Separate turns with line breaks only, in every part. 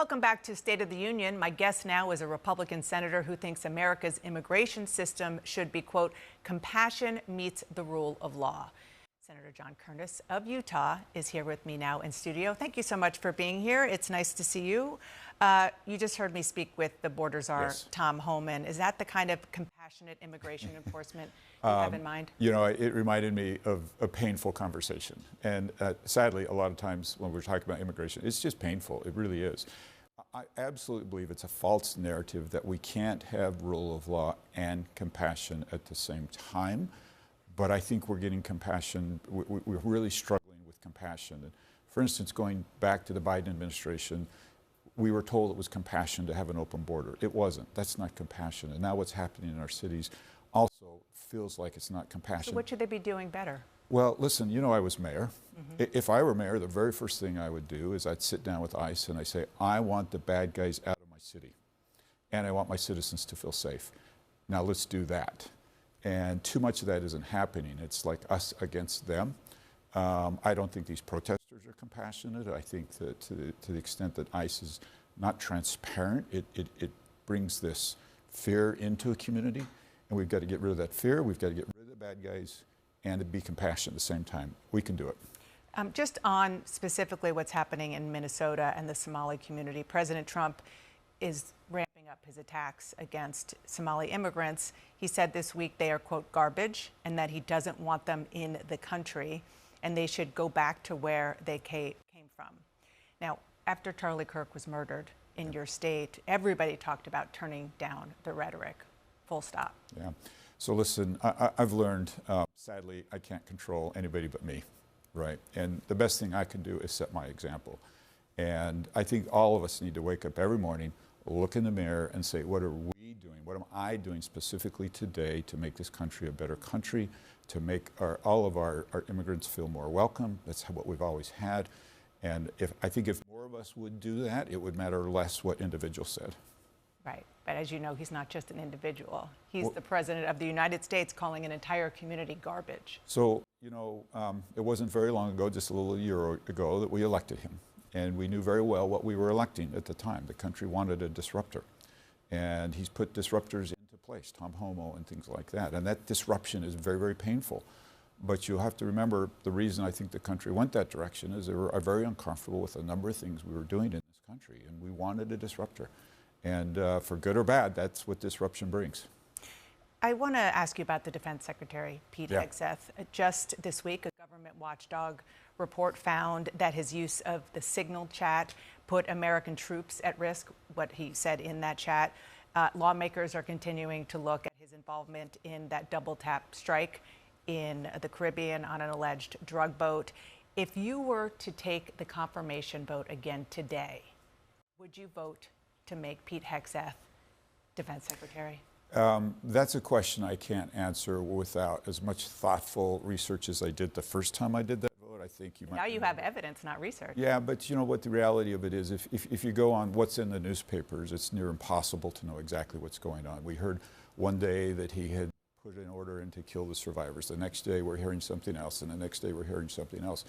Welcome back to State of the Union. My guest now is a Republican senator who thinks America's immigration system should be, quote, compassion meets the rule of law. Senator John Curtis of Utah is here with me now in studio. Thank you so much for being here. It's nice to see you. You just heard me speak with the border czar,
yes.
Tom Homan. Is that the kind of compassionate immigration enforcement you have in mind?
You know, it reminded me of a painful conversation. And sadly, a lot of times when we're talking about immigration, it's just painful. It really is. I absolutely believe it's a false narrative that we can't have rule of law and compassion at the same time. But I think we're getting compassion. We're really struggling with compassion. And for instance, going back to the Biden administration, we were told it was compassion to have an open border. It wasn't. That's not compassion. And now what's happening in our cities also feels like it's not compassion.
So what should they be doing better?
Well, listen, you know I was mayor. If I were mayor, the very first thing I would do is I'd sit down with ICE and I say, I want the bad guys out of my city. And I want my citizens to feel safe. Now let's do that. And too much of that isn't happening. It's like us against them. I don't think these protesters are compassionate. I think that to the extent that ICE is not transparent, it brings this fear into a community. And we've got to get rid of that fear. We've got to get rid of the bad guys and to be compassionate at the same time. We can do it.
Just on specifically what's happening in Minnesota and the Somali community, President Trump is ramping up his attacks against Somali immigrants. He said this week they are, quote, garbage, and that he doesn't want them in the country, and they should go back to where they came from. Now, after Charlie Kirk was murdered in your state, everybody talked about turning down the rhetoric, full stop.
Yeah. So listen, I've learned, sadly, I can't control anybody but me, right? And the best thing I can do is set my example. And I think all of us need to wake up every morning, look in the mirror and say, what are we doing? What am I doing specifically today to make this country a better country, to make all of our immigrants feel more welcome? That's what we've always had. And I think if more of us would do that, it would matter less what individuals said.
Right. But as you know, he's not just an individual. He's the president of the United States calling an entire community garbage.
So, you know, it wasn't very long ago, just a little year ago, that we elected him. And we knew very well what we were electing at the time. The country wanted a disruptor. And he's put disruptors into place, Tom Homo and things like that. And that disruption is very, very painful. But you'll have to remember the reason I think the country went that direction is they were very uncomfortable with a number of things we were doing in this country. And we wanted a disruptor. And for good or bad, that's what disruption brings.
I want to ask you about the Defense Secretary, Pete Hegseth. Just this week, a government watchdog report found that his use of the Signal chat put American troops at risk, what he said in that chat. Lawmakers are continuing to look at his involvement in that double tap strike in the Caribbean on an alleged drug boat. If you were to take the confirmation vote again today, would you vote to make Pete Hegseth Defense Secretary?
That's a question I can't answer without as much thoughtful research as I did the first time I did that vote. I think you might.
Now you have evidence, not research.
Yeah, but you know what the reality of it is, if you go on what's in the newspapers, it's near impossible to know exactly what's going on. We heard one day that he had put an order in to kill the survivors. The next day we're hearing something else, and the next day we're hearing something else.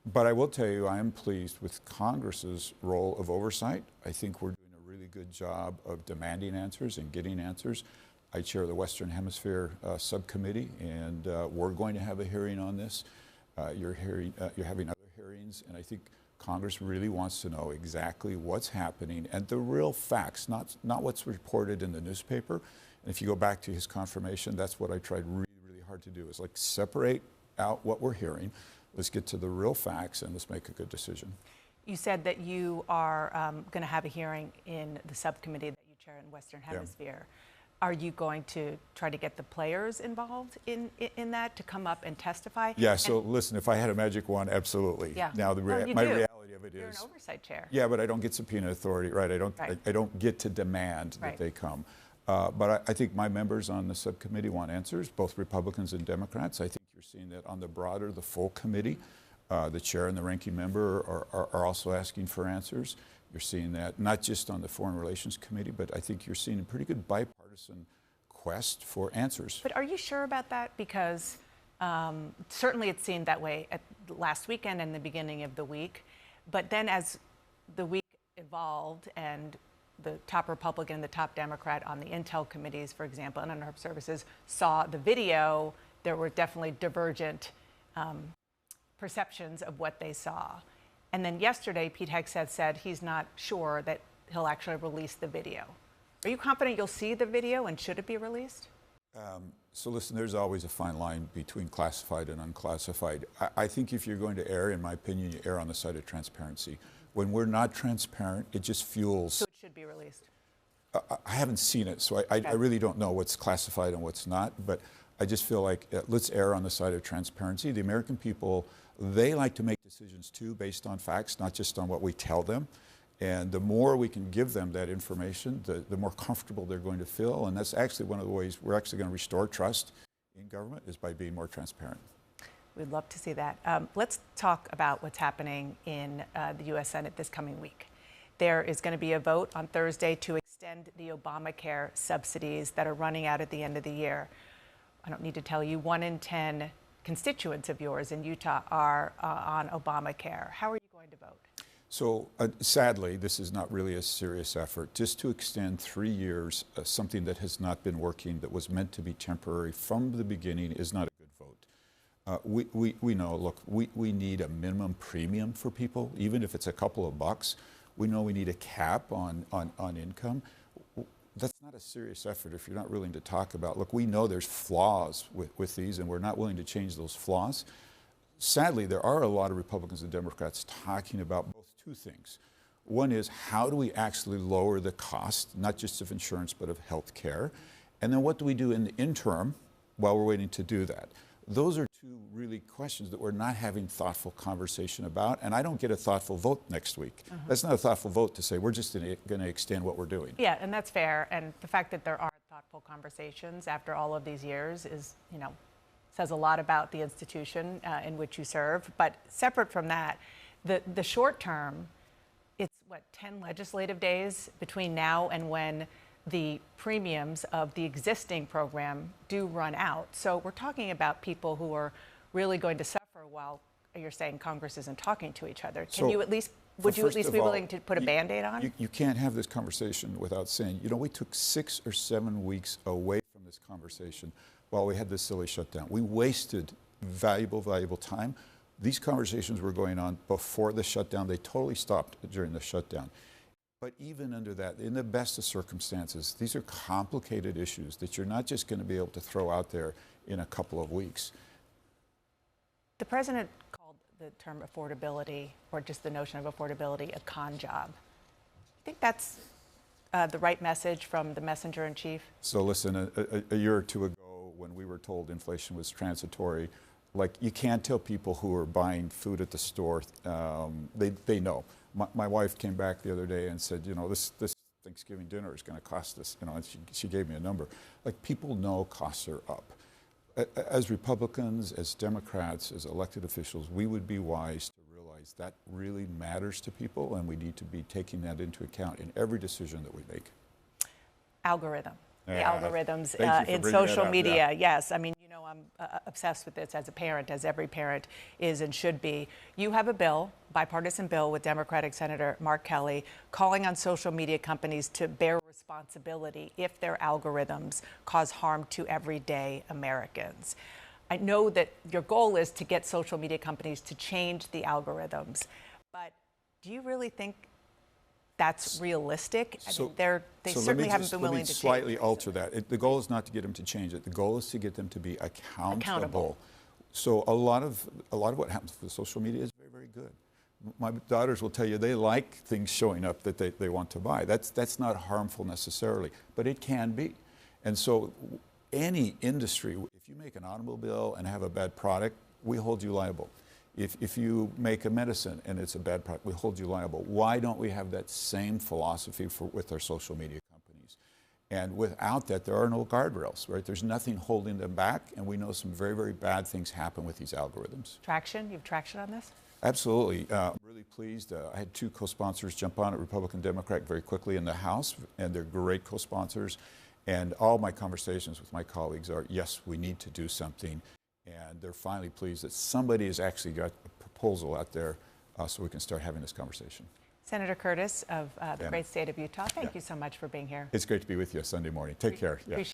But I will tell you, I am pleased with Congress's role of oversight. I think we're doing a really good job of demanding answers and getting answers. I chair the Western Hemisphere subcommittee, and we're going to have a hearing on this. You're having other hearings, and I think Congress really wants to know exactly what's happening and the real facts, not what's reported in the newspaper. And if you go back to his confirmation, that's what I tried really, really hard to do, is like separate out what we're hearing. Let's get to the real facts and let's make a good decision.
You said that you are going to have a hearing in the subcommittee that you chair in Western Hemisphere. Are you going to try to get the players involved in that to come up and testify?
Yeah, so listen, if I had a magic wand, absolutely.
Yeah.
Now, my reality of it is...
You're an oversight chair.
Yeah, but I don't get subpoena authority, right? I don't get to demand that they come. But I think my members on the subcommittee want answers, both Republicans and Democrats. I think you're seeing that on the full committee. The chair and the ranking member are also asking for answers. You're seeing that not just on the Foreign Relations Committee, but I think you're seeing a pretty good bipartisan quest for answers.
But are you sure about that? Because certainly it seemed that way at last weekend and the beginning of the week. But then as the week evolved and the top Republican, the top Democrat on the intel committees, for example, and on Armed Services saw the video, there were definitely divergent perceptions of what they saw. And then yesterday, Pete Hegseth said he's not sure that he'll actually release the video. Are you confident you'll see the video, and should it be released?
So listen, there's always a fine line between classified and unclassified. I think if you're going to err, in my opinion, you err on the side of transparency. When we're not transparent, it just fuels.
So it should be released.
I haven't seen it, so I really don't know what's classified and what's not, but I just feel like let's err on the side of transparency. The American people, they like to make decisions too based on facts, not just on what we tell them. And the more we can give them that information, the more comfortable they're going to feel. And that's actually one of the ways we're actually going to restore trust in government, is by being more transparent.
We'd love to see that. Let's talk about what's happening in the U.S. Senate this coming week. There is going to be a vote on Thursday to extend the Obamacare subsidies that are running out at the end of the year. I don't need to tell you, 1 in 10 constituents of yours in Utah are on Obamacare. How are you going to vote?
So sadly, this is not really a serious effort. Just to extend 3 years, something that has not been working, that was meant to be temporary from the beginning, is not a good vote. We know, look, we need a minimum premium for people, even if it's a couple of bucks. We know we need a cap on income. That's not a serious effort if you're not willing to talk about, look, we know there's flaws with these, and we're not willing to change those flaws. Sadly, there are a lot of Republicans and Democrats talking about both two things. One is, how do we actually lower the cost, not just of insurance, but of health care? And then what do we do in the interim while we're waiting to do that? Those are two really questions that we're not having thoughtful conversation about, and I don't get a thoughtful vote next week. That's not a thoughtful vote to say we're just going to extend what we're doing.
Yeah, and that's fair. And the fact that there aren't thoughtful conversations after all of these years is, says a lot about the institution in which you serve. But separate from that, the short term, it's 10 legislative days between now and when the premiums of the existing program do run out. So we're talking about people who are really going to suffer while you're saying Congress isn't talking to each other. Can you at least, would you at least be willing to put a Band-Aid on?
You can't have this conversation without saying, we took 6 or 7 weeks away from this conversation while we had this silly shutdown. We wasted valuable time. These conversations were going on before the shutdown. They totally stopped during the shutdown. But even under that, in the best of circumstances, these are complicated issues that you're not just going to be able to throw out there in a couple of weeks.
The president called the term affordability, or just the notion of affordability, a con job. You think that's the right message from the messenger in chief? So
listen, a year or two ago, when we were told inflation was transitory, you can't tell people who are buying food at the store, they know. My wife came back the other day and said, this Thanksgiving dinner is going to cost us, and she gave me a number. People know costs are up. As Republicans, as Democrats, as elected officials, we would be wise to realize that really matters to people, and we need to be taking that into account in every decision that we make.
Algorithm. The algorithms in social media. Yes. I'm obsessed with this as a parent, as every parent is and should be. You have a bill, bipartisan bill with Democratic Senator Mark Kelly, calling on social media companies to bear responsibility if their algorithms cause harm to everyday Americans. I know that your goal is to get social media companies to change the algorithms, but do you really think that's realistic? They certainly haven't been willing to change. Let me
slightly alter that. The goal is not to get them to change it. The goal is to get them to be accountable. So a lot of what happens with social media is very, very good. My daughters will tell you they like things showing up that they want to buy. That's not harmful necessarily, but it can be. And so any industry, if you make an automobile and have a bad product, we hold you liable. If you make a medicine and it's a bad product, we hold you liable. Why don't we have that same philosophy with our social media companies? And without that, there are no guardrails, right? There's nothing holding them back, and we know some very, very bad things happen with these algorithms.
Traction? You have traction on this?
Absolutely. I'm really pleased. I had 2 co-sponsors jump on it, Republican, Democrat, very quickly in the House, and they're great co-sponsors. And all my conversations with my colleagues are, yes, we need to do something. And they're finally pleased that somebody has actually got a proposal out there so we can start having this conversation.
Senator Curtis of the
Yeah.
great state of Utah, thank
Yeah.
you so much for being here.
It's great to be with you Sunday morning. Take care. Yeah.
Appreciate